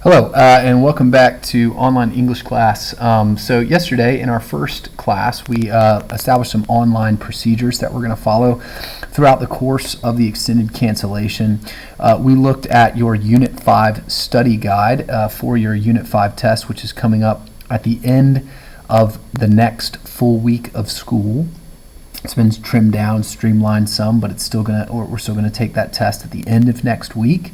Hello, and welcome back to online English class. So yesterday in our first class, we established some online procedures that we're going to follow throughout the course of the extended cancellation. We looked at your Unit 5 study guide for your Unit 5 test, which is coming up at the end of the next full week of school. It's been trimmed down, streamlined some, but it's still we're still gonna take that test at the end of next week.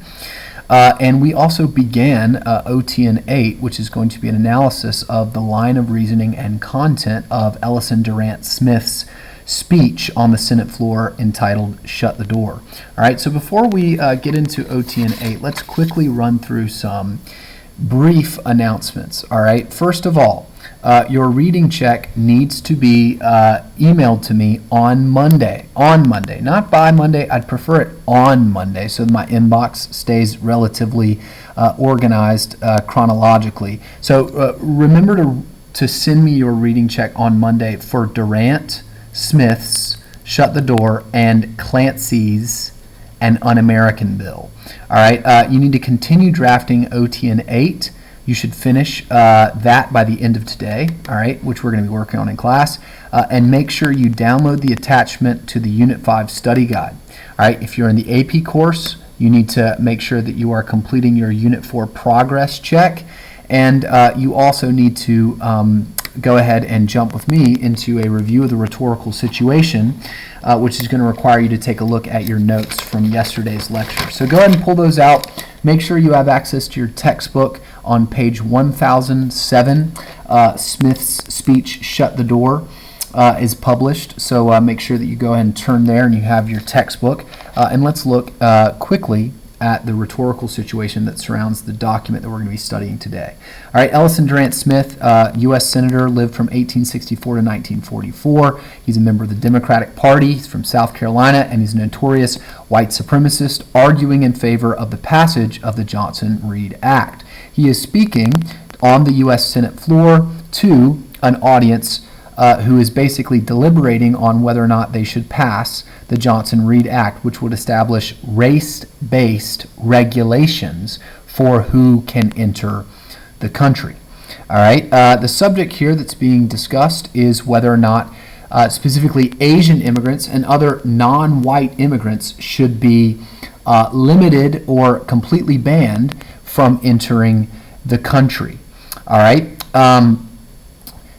And we also began OTN 8, which is going to be an analysis of the line of reasoning and content of Ellison Durant Smith's speech on the Senate floor entitled "Shut the Door." All right, so before we get into OTN 8, let's quickly run through some brief announcements. All right, first of all, your reading check needs to be emailed to me on Monday. On Monday, not by Monday. I'd prefer it on Monday so my inbox stays relatively organized chronologically. So remember to send me your reading check on Monday for Durant Smith's "Shut the Door" and Clancy's "An Un-American Bill." All right, you need to continue drafting OTN 8. You should finish that by the end of today, all right, which we're going to be working on in class, and make sure you download the attachment to the Unit 5 study guide. All right, if you're in the AP course, you need to make sure that you are completing your Unit 4 progress check, and you also need to go ahead and jump with me into a review of the rhetorical situation, which is going to require you to take a look at your notes from yesterday's lecture. So go ahead and pull those out. Make sure you have access to your textbook on page 1007. Smith's speech, "Shut the Door," is published. So make sure that you go ahead and turn there and you have your textbook. And let's look quickly at the rhetorical situation that surrounds the document that we're going to be studying today. All right, Ellison Durant Smith, U.S. Senator, lived from 1864 to 1944. He's a member of the Democratic Party. He's from South Carolina, and he's a notorious white supremacist arguing in favor of the passage of the Johnson-Reed Act. He is speaking on the U.S. Senate floor to an audience who is basically deliberating on whether or not they should pass the Johnson-Reed Act, which would establish race-based regulations for who can enter the country. All right. The subject here that's being discussed is whether or not specifically Asian immigrants and other non-white immigrants should be limited or completely banned from entering the country. All right.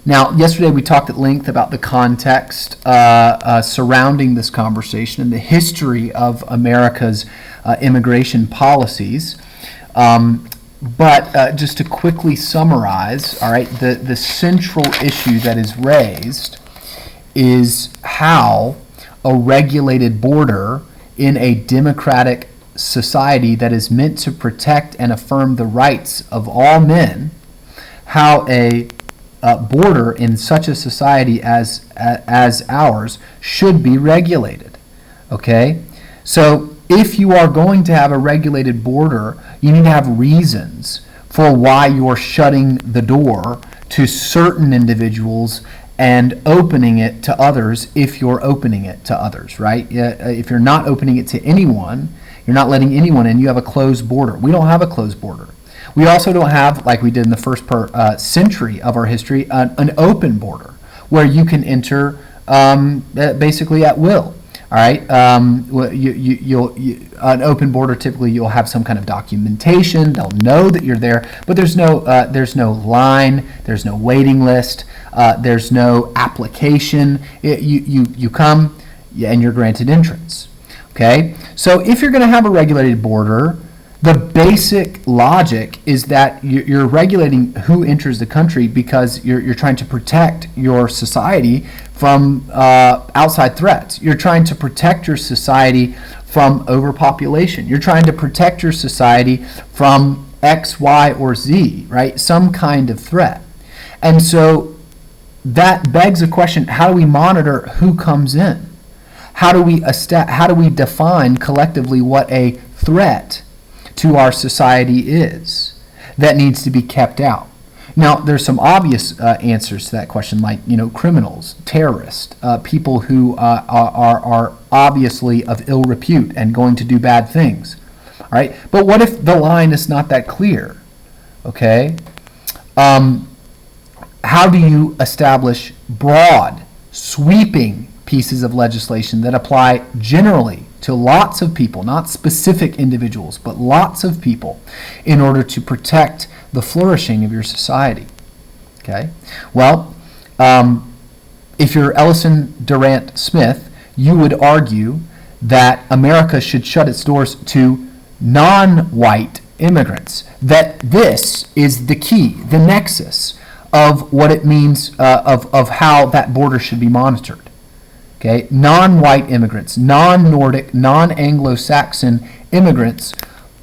Now, yesterday we talked at length about the context surrounding this conversation and the history of America's immigration policies. But just to quickly summarize, all right, the central issue that is raised is how a regulated border in a democratic society that is meant to protect and affirm the rights of all men, how a border in such a society as ours should be regulated. Okay? So if you are going to have a regulated border, you need to have reasons for why you're shutting the door to certain individuals and opening it to others if you're opening it to others, right? If you're not opening it to anyone, you're not letting anyone in, you have a closed border. We don't have a closed border. We also don't have, like we did in the first century of our history, an open border where you can enter basically at will. All right, an open border, typically you'll have some kind of documentation. They'll know that you're there, but there's no line, there's no waiting list, there's no application. You come and you're granted entrance. Okay, so if you're going to have a regulated border, the basic logic is that you're regulating who enters the country because you're trying to protect your society from outside threats. You're trying to protect your society from overpopulation. You're trying to protect your society from X, Y, or Z, right? Some kind of threat. And so that begs the question, how do we monitor who comes in? How do we define collectively what a threat to our society is that needs to be kept out? Now, there's some obvious answers to that question, like, criminals, terrorists, people who are obviously of ill repute and going to do bad things. All right, but what if the line is not that clear? Okay? How do you establish broad, sweeping pieces of legislation that apply generally to lots of people, not specific individuals, but lots of people, in order to protect the flourishing of your society? Okay? Well, if you're Ellison Durant Smith, you would argue that America should shut its doors to non-white immigrants, that this is the key, the nexus of what it means, of how that border should be monitored. Okay? Non-white immigrants, non-Nordic, non-Anglo-Saxon immigrants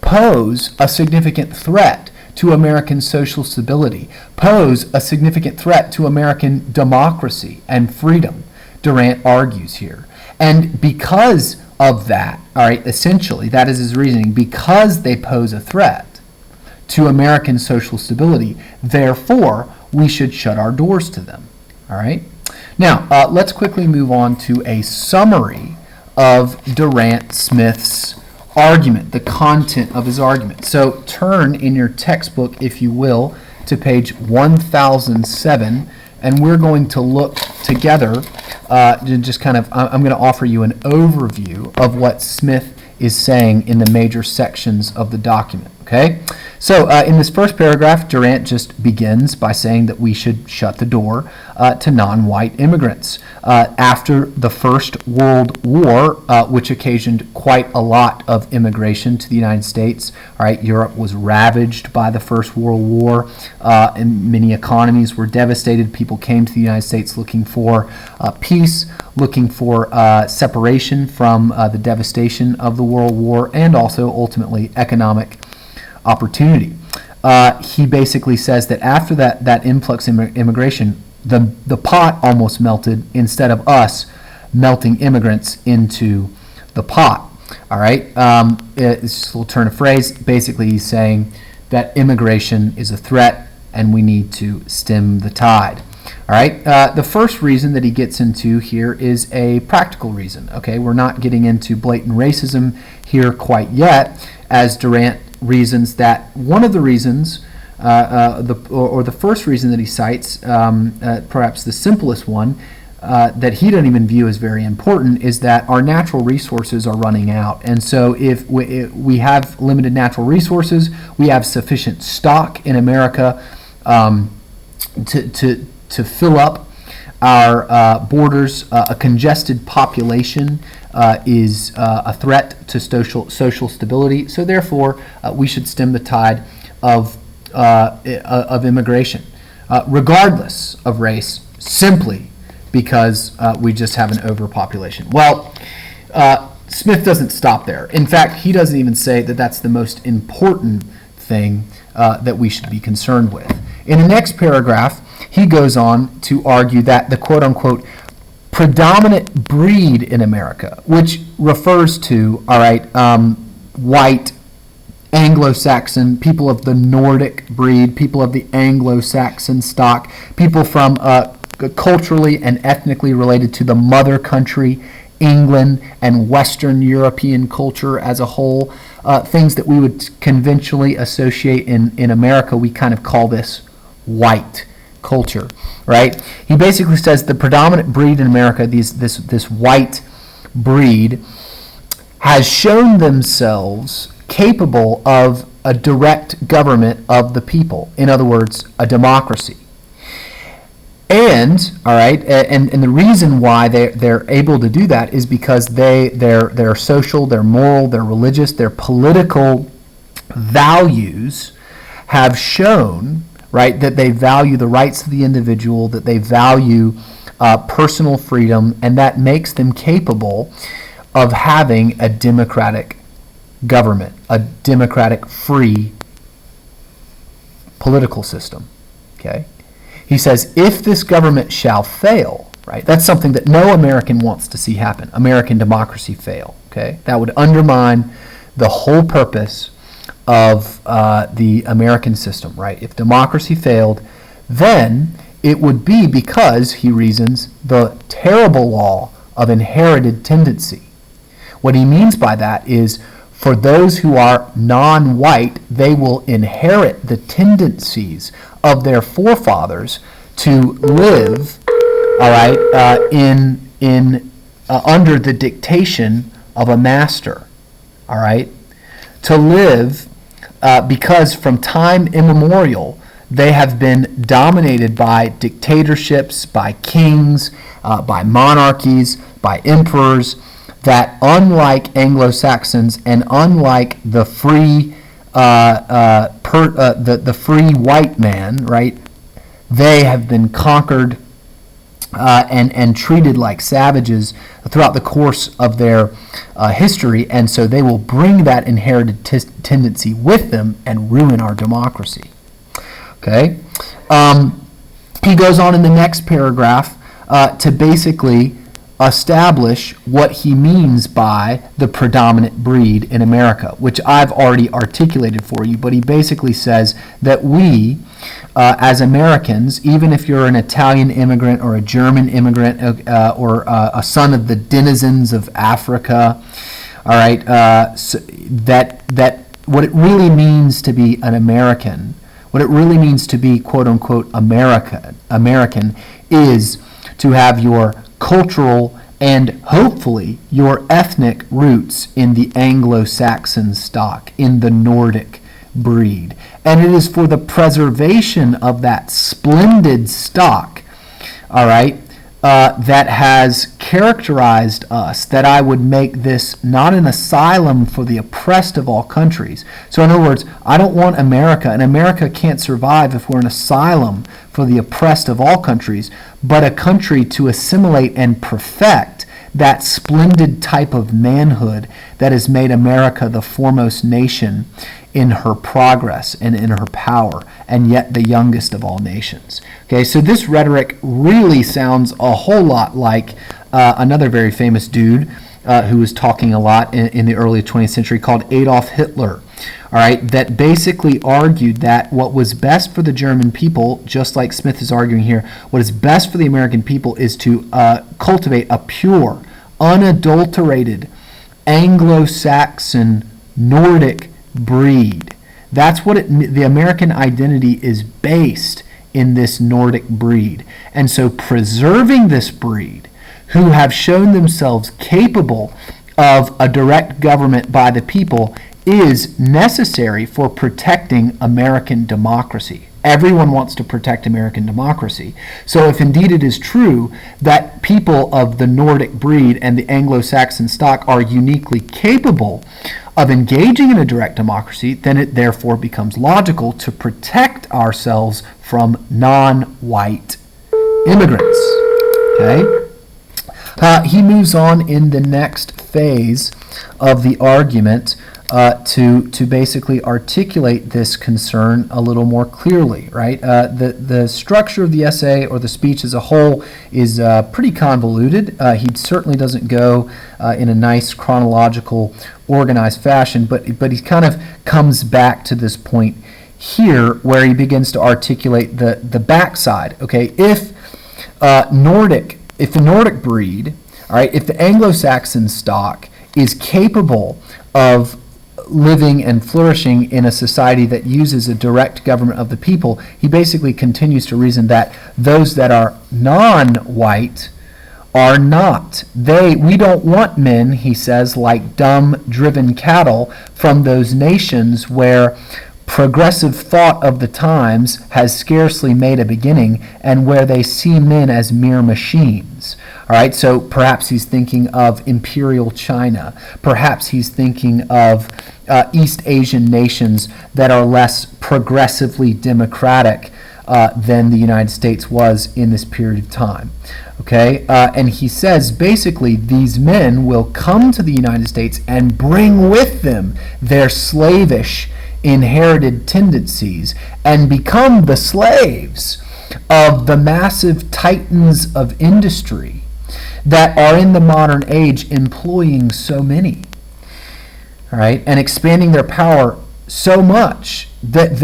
pose a significant threat to American social stability, pose a significant threat to American democracy and freedom, Durant argues here. And because of that, all right, essentially, that is his reasoning, because they pose a threat to American social stability, therefore, we should shut our doors to them, all right? Now, let's quickly move on to a summary of Durant Smith's argument, the content of his argument. So turn in your textbook, if you will, to page 1007, and we're going to look together, just kind of, I'm going to offer you an overview of what Smith is saying in the major sections of the document. Okay? So in this first paragraph, Durant just begins by saying that we should shut the door to non-white immigrants. After the First World War, which occasioned quite a lot of immigration to the United States, all right, Europe was ravaged by the First World War, and many economies were devastated. People came to the United States looking for peace, looking for separation from the devastation of the World War, and also ultimately economic opportunity. He basically says that after that influx immigration, the pot almost melted instead of us melting immigrants into the pot. All right, it's just a little turn of phrase. Basically, he's saying that immigration is a threat and we need to stem the tide. All right, the first reason that he gets into here is a practical reason. Okay, we're not getting into blatant racism here quite yet, as Durant reasons that one of the reasons, the first reason that he cites, perhaps the simplest one, that he doesn't even view as very important, is that our natural resources are running out. And so if we have limited natural resources, we have sufficient stock in America to fill up our borders. A congested population is a threat to social stability. So therefore, we should stem the tide of immigration, regardless of race, simply because we just have an overpopulation. Well, Smith doesn't stop there. In fact, he doesn't even say that that's the most important thing that we should be concerned with. In the next paragraph, he goes on to argue that the quote-unquote predominant breed in America, which refers to, all right, white, Anglo-Saxon, people of the Nordic breed, people of the Anglo-Saxon stock, people from culturally and ethnically related to the mother country, England, and Western European culture as a whole, things that we would conventionally associate in America. We kind of call this white culture, right? He basically says the predominant breed in America, this white breed, has shown themselves capable of a direct government of the people. In other words, a democracy. And, all right, and the reason why they're able to do that is because their social, their moral, their religious, their political values have shown, right, that they value the rights of the individual, that they value personal freedom, and that makes them capable of having a democratic government, a democratic, free political system. Okay? He says, if this government shall fail, right, that's something that no American wants to see happen, American democracy fail. Okay? That would undermine the whole purpose of the American system, right? If democracy failed, then it would be because, he reasons, the terrible law of inherited tendency. What he means by that is for those who are non-white, they will inherit the tendencies of their forefathers to live, all right, under the dictation of a master, all right, to live because from time immemorial they have been dominated by dictatorships, by kings, by monarchies, by emperors, that unlike Anglo-Saxons and unlike the free the free white man, right, they have been conquered and treated like savages throughout the course of their history, and so they will bring that inherited tendency with them and ruin our democracy. Okay, he goes on in the next paragraph to basically establish what he means by the predominant breed in America, which I've already articulated for you, but he basically says that we, as Americans, even if you're an Italian immigrant or a German immigrant or a son of the denizens of Africa, all right, so that what it really means to be an American, what it really means to be quote-unquote American is to have your cultural and hopefully your ethnic roots in the Anglo-Saxon stock, in the Nordic breed. And it is for the preservation of that splendid stock, all right, that has characterized us, that I would make this not an asylum for the oppressed of all countries. So in other words, I don't want America, and America can't survive if we're an asylum for the oppressed of all countries, but a country to assimilate and perfect that splendid type of manhood that has made America the foremost nation in her progress and in her power, and yet the youngest of all nations. Okay, so this rhetoric really sounds a whole lot like another very famous dude who was talking a lot in the early 20th century called Adolf Hitler. All right, that basically argued that what was best for the German people, just like Smith is arguing here, what is best for the American people is to cultivate a pure, unadulterated Anglo-Saxon Nordic breed. That's what the American identity is based in, this Nordic breed. And so preserving this breed, who have shown themselves capable of a direct government by the people, is necessary for protecting American democracy. Everyone wants to protect American democracy. So if indeed it is true that people of the Nordic breed and the Anglo-Saxon stock are uniquely capable of engaging in a direct democracy, then it therefore becomes logical to protect ourselves from non-white immigrants. Okay? He moves on in the next phase of the argument to basically articulate this concern a little more clearly, right? The structure of the essay or the speech as a whole is pretty convoluted. He certainly doesn't go in a nice chronological, organized fashion, but he kind of comes back to this point here where he begins to articulate the backside. Okay, if the Nordic breed, all right, if the Anglo-Saxon stock is capable of living and flourishing in a society that uses a direct government of the people, he basically continues to reason that those that are non-white are not. We don't want men, he says, like dumb, driven cattle from those nations where progressive thought of the times has scarcely made a beginning and where they see men as mere machines. All right, so perhaps he's thinking of imperial China. Perhaps he's thinking of East Asian nations that are less progressively democratic than the United States was in this period of time. Okay, and he says basically these men will come to the United States and bring with them their slavish inherited tendencies and become the slaves of the massive titans of industry that are in the modern age employing so many, all right, and expanding their power so much that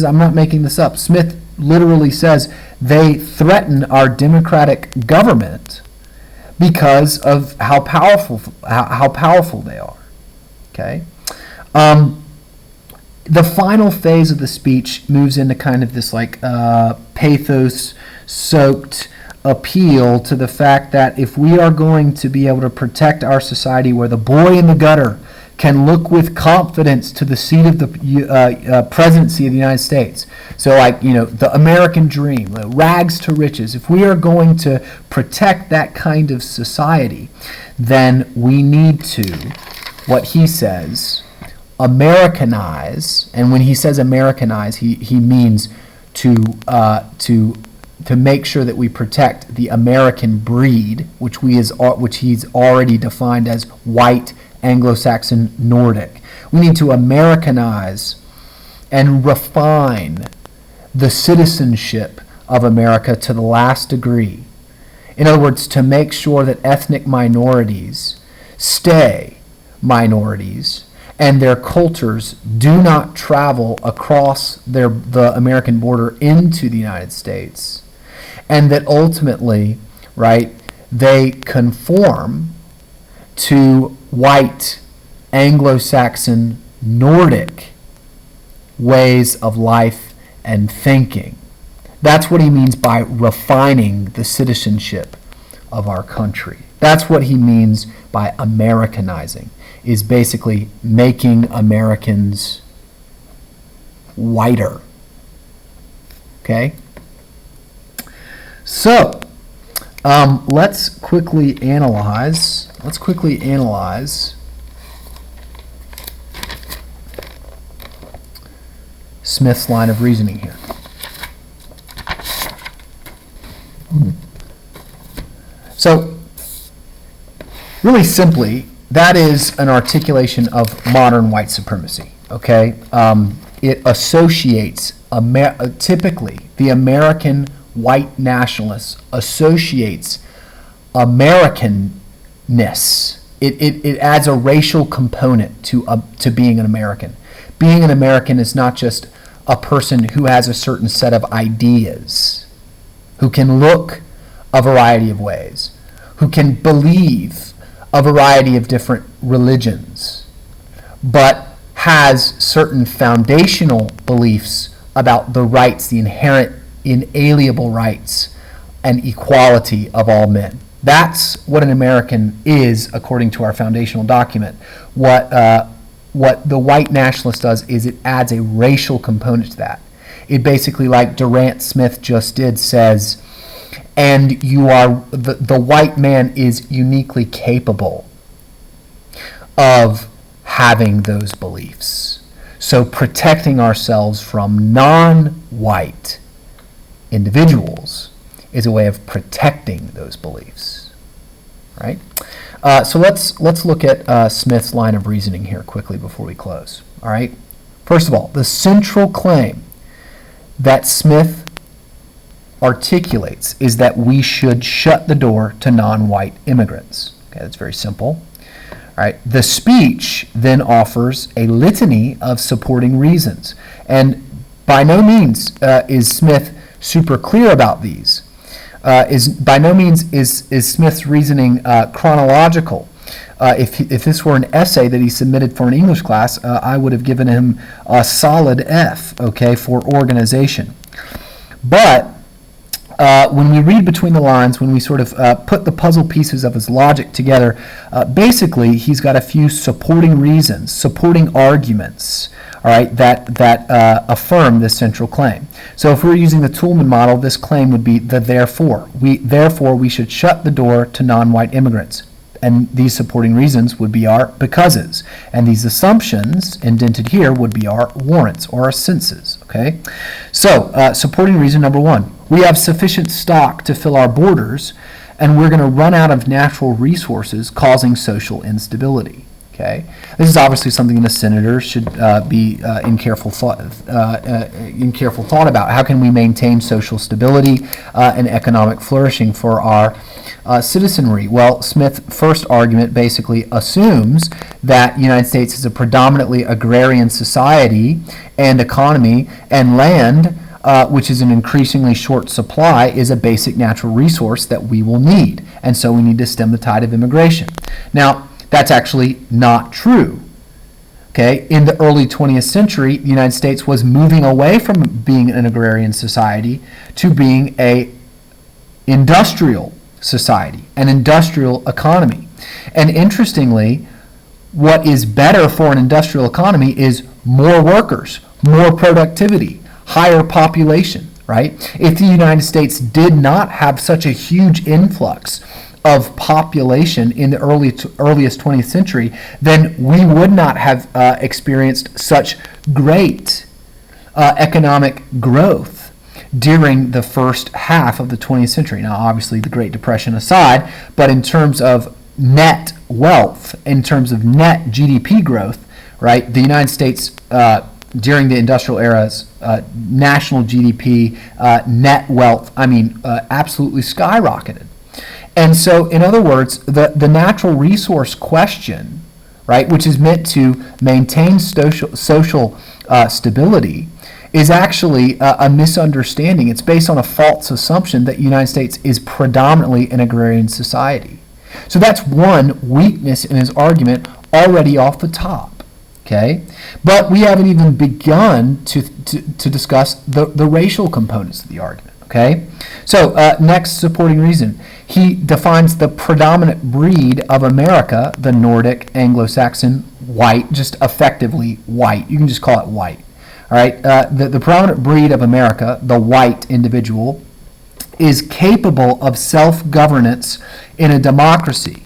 I'm not making this up, Smith literally says they threaten our democratic government because of how powerful they are. Okay. The final phase of the speech moves into kind of this like pathos-soaked appeal to the fact that if we are going to be able to protect our society where the boy in the gutter can look with confidence to the seat of the presidency of the United States. So like, the American dream, the rags to riches. If we are going to protect that kind of society, then we need to, what he says, Americanize. And when he says Americanize, he means to make sure that we protect the American breed, which he's already defined as white, Anglo-Saxon, Nordic. We need to Americanize and refine the citizenship of America to the last degree. In other words, to make sure that ethnic minorities stay minorities and their cultures do not travel across the American border into the United States, and that ultimately, right, they conform to white, Anglo-Saxon, Nordic ways of life and thinking. That's what he means by refining the citizenship of our country. That's what he means by Americanizing, is basically making Americans whiter. Okay? So, let's quickly analyze Smith's line of reasoning here. So, really simply, that is an articulation of modern white supremacy. Okay, it associates typically the American white nationalist associates Americanness. It adds a racial component to being an American. Being an American is not just a person who has a certain set of ideas, who can look a variety of ways, who can believe a variety of different religions, but has certain foundational beliefs about the rights, the inherent, inalienable rights and equality of all men. That's what an American is, according to our foundational document. What the white nationalist does is it adds a racial component to that. It basically, like Durant Smith just did, says, and you are the white man is uniquely capable of having those beliefs. So protecting ourselves from non-white individuals is a way of protecting those beliefs, right? So let's look at Smith's line of reasoning here quickly before we close. All right. First of all, the central claim that Smith articulates is that we should shut the door to non-white immigrants. Okay, that's very simple. All right. The speech then offers a litany of supporting reasons, and by no means is Smith super clear about these. By no means is Smith's reasoning chronological. If this were an essay that he submitted for an English class, I would have given him a solid F, okay, for organization. But when we read between the lines, when we sort of put the puzzle pieces of his logic together, basically he's got a few supporting reasons, supporting arguments, all right, that affirm this central claim. So if we're using the Toolman model, this claim would be the therefore. Therefore, we should shut the door to non-white immigrants. And these supporting reasons would be our becauses. And these assumptions, indented here, would be our warrants or our senses, okay? So, supporting reason number one, we have sufficient stock to fill our borders, and we're going to run out of natural resources, causing social instability. Okay, this is obviously something the senators should be in careful thought about. How can we maintain social stability and economic flourishing for our citizenry? Well, Smith's first argument basically assumes that the United States is a predominantly agrarian society and economy, and land, which is an increasingly short supply, is a basic natural resource that we will need, and so we need to stem the tide of immigration. Now, that's actually not true. Okay, in the early 20th century, the United States was moving away from being an agrarian society to being a industrial society, an industrial economy. And interestingly, what is better for an industrial economy is more workers, more productivity, higher population, right? If the United States did not have such a huge influx of population in the earliest 20th century, then we would not have experienced such great economic growth during the first half of the 20th century. Now, obviously, the Great Depression aside, but in terms of net wealth, in terms of net GDP growth, right, the United States during the industrial era's national GDP, net wealth, absolutely skyrocketed. And so, in other words, the natural resource question, right, which is meant to maintain social stability, is actually a misunderstanding. It's based on a false assumption that the United States is predominantly an agrarian society. So that's one weakness in his argument already off the top. Okay, but we haven't even begun to discuss the racial components of the argument. Okay, so next supporting reason, he defines the predominant breed of America, the Nordic, Anglo-Saxon, white, just effectively white. You can just call it white. All right, the predominant breed of America, the white individual, is capable of self-governance in a democracy.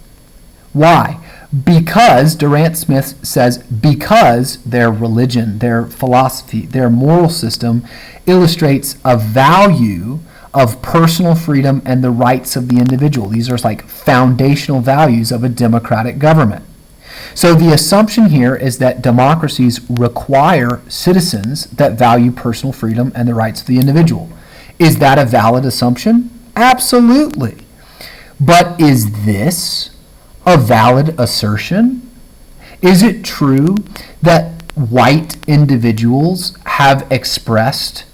Why? Because, Durant Smith says, because their religion, their philosophy, their moral system illustrates a value of personal freedom and the rights of the individual. These are like foundational values of a democratic government. So the assumption here is that democracies require citizens that value personal freedom and the rights of the individual. Is that a valid assumption? Absolutely. But is this a valid assertion? Is it true that white individuals have expressed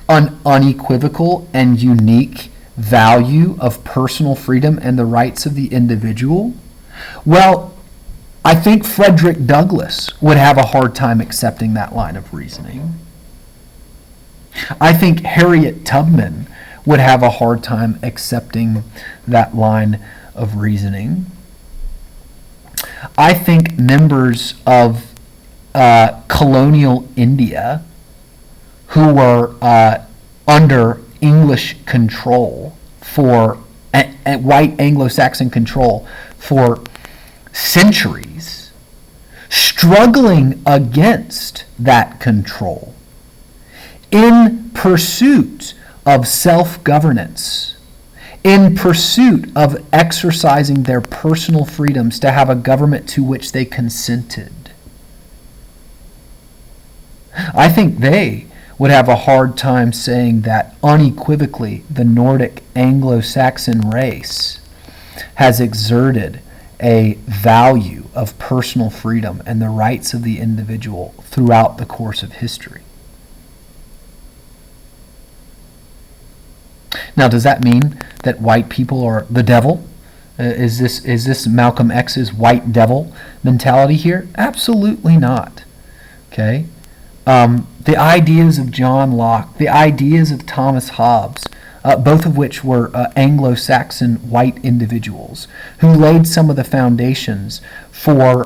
an unequivocal and unique value of personal freedom and the rights of the individual? Well, I think Frederick Douglass would have a hard time accepting that line of reasoning. I think Harriet Tubman would have a hard time accepting that line of reasoning. I think members of colonial India who were under English control white Anglo-Saxon control for centuries, struggling against that control in pursuit of self-governance, in pursuit of exercising their personal freedoms to have a government to which they consented. I think they would have a hard time saying that unequivocally the Nordic Anglo-Saxon race has exerted a value of personal freedom and the rights of the individual throughout the course of history. Now, does that mean that white people are the devil? Is this Malcolm X's white devil mentality here? Absolutely not. Okay? The ideas of John Locke, the ideas of Thomas Hobbes, both of which were Anglo-Saxon white individuals who laid some of the foundations for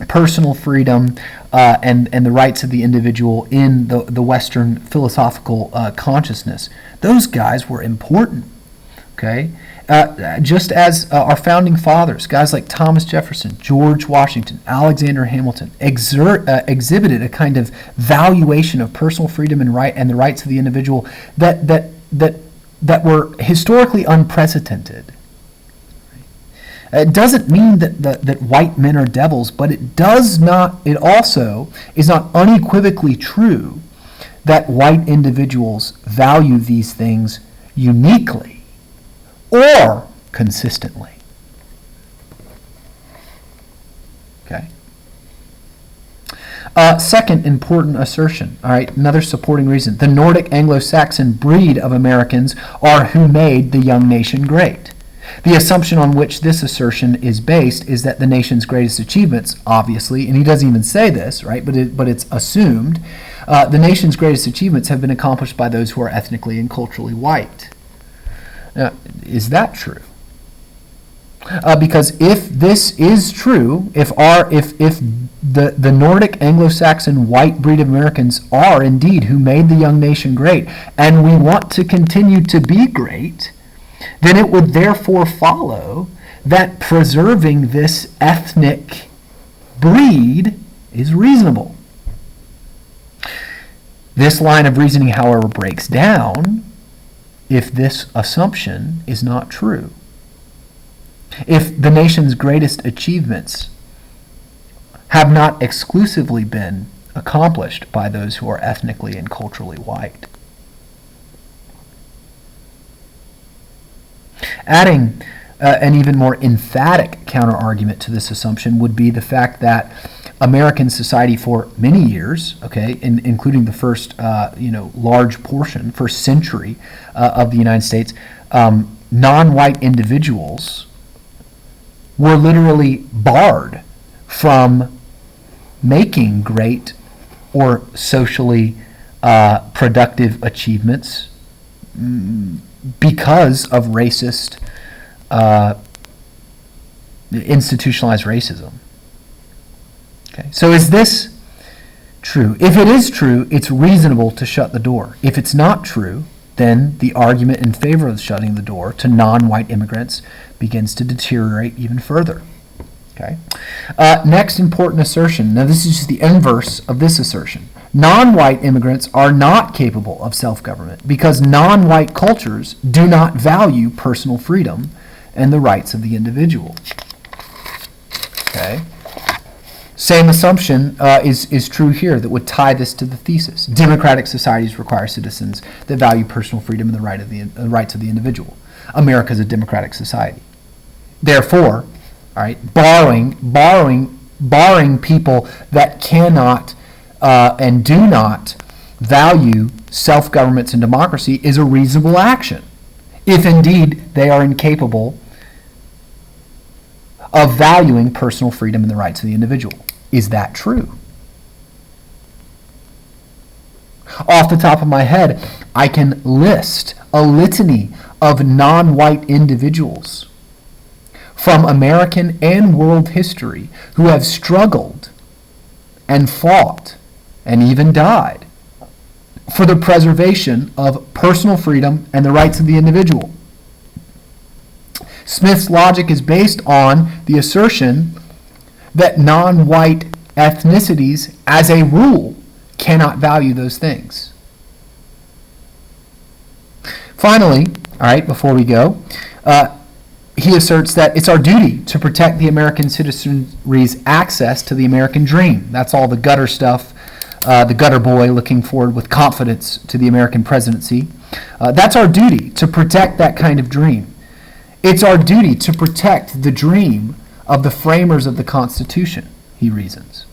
personal freedom and the rights of the individual in the Western philosophical consciousness. Those guys were important, okay? Just as our founding fathers, guys like Thomas Jefferson, George Washington, Alexander Hamilton, exhibited a kind of valuation of personal freedom and the rights of the individual that were historically unprecedented. It doesn't mean that white men are devils, but it also is not unequivocally true that white individuals value these things uniquely or consistently. Okay. Second important assertion, all right, another supporting reason. The Nordic Anglo-Saxon breed of Americans are who made the young nation great. The assumption on which this assertion is based is that the nation's greatest achievements, obviously, and he doesn't even say this, right? But it's assumed, the nation's greatest achievements have been accomplished by those who are ethnically and culturally white. Now, is that true? Because if this is true, if the Nordic Anglo-Saxon white breed of Americans are indeed who made the young nation great, and we want to continue to be great, then it would therefore follow that preserving this ethnic breed is reasonable. This line of reasoning, however, breaks down if this assumption is not true. If the nation's greatest achievements have not exclusively been accomplished by those who are ethnically and culturally white. Adding an even more emphatic counterargument to this assumption would be the fact that American society for many years, including the first large portion, first century of the United States, non-white individuals were literally barred from making great or socially productive achievements because of racist, institutionalized racism. Okay, so is this true? If it is true, it's reasonable to shut the door. If it's not true, then the argument in favor of shutting the door to non-white immigrants begins to deteriorate even further. Okay. Next important assertion. Now this is just the inverse of this assertion. Non-white immigrants are not capable of self-government because non-white cultures do not value personal freedom and the rights of the individual. Okay. Same assumption is true here that would tie this to the thesis. Democratic societies require citizens that value personal freedom and the rights of the individual. America is a democratic society. Therefore, all right, barring people that cannot and do not value self-governments and democracy is a reasonable action, if indeed they are incapable of valuing personal freedom and the rights of the individual. Is that true? Off the top of my head, I can list a litany of non-white individuals from American and world history who have struggled and fought and even died for the preservation of personal freedom and the rights of the individual. Smith's logic is based on the assertion that non-white ethnicities, as a rule, cannot value those things. Finally, all right, before we go, he asserts that it's our duty to protect the American citizenry's access to the American dream. That's all the gutter stuff, the gutter boy looking forward with confidence to the American presidency. That's our duty, to protect that kind of dream. It's our duty to protect the dream of the framers of the Constitution, he reasons.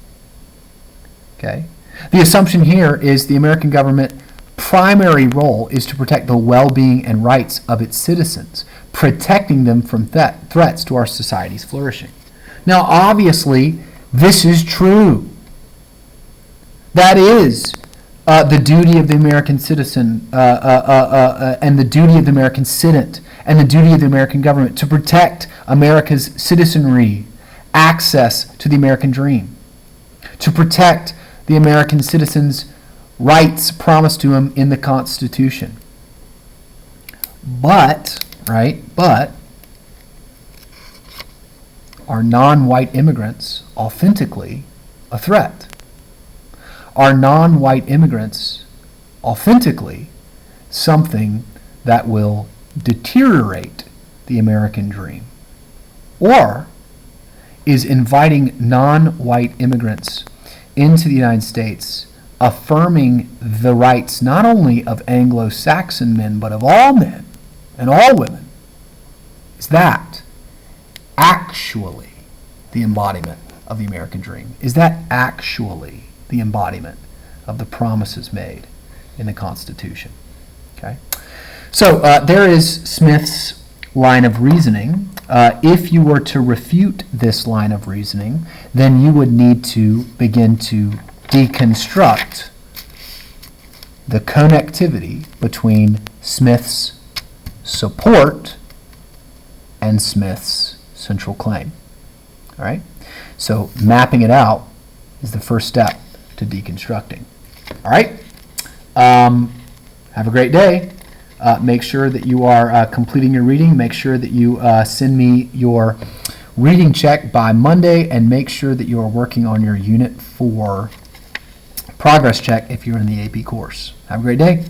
Okay? The assumption here is the American government primary role is to protect the well-being and rights of its citizens, protecting them from threats to our society's flourishing. Now, obviously, this is true. That is the duty of the American citizen and the duty of the American Senate and the duty of the American government to protect America's citizenry, access to the American dream, to protect the American citizens' rights promised to them in the Constitution. But are non-white immigrants authentically a threat? Are non-white immigrants authentically something that will deteriorate the American dream? Or is inviting non-white immigrants into the United States affirming the rights not only of Anglo-Saxon men, but of all men and all women? Is that actually the embodiment of the American dream? Is that actually the embodiment of the promises made in the Constitution? Okay. So there is Smith's line of reasoning, if you were to refute this line of reasoning, then you would need to begin to deconstruct the connectivity between Smith's support and Smith's central claim. All right? So mapping it out is the first step to deconstructing. All right? Have a great day. Make sure that you are completing your reading. Make sure that you send me your reading check by Monday, and make sure that you are working on your Unit 4 progress check if you're in the AP course. Have a great day.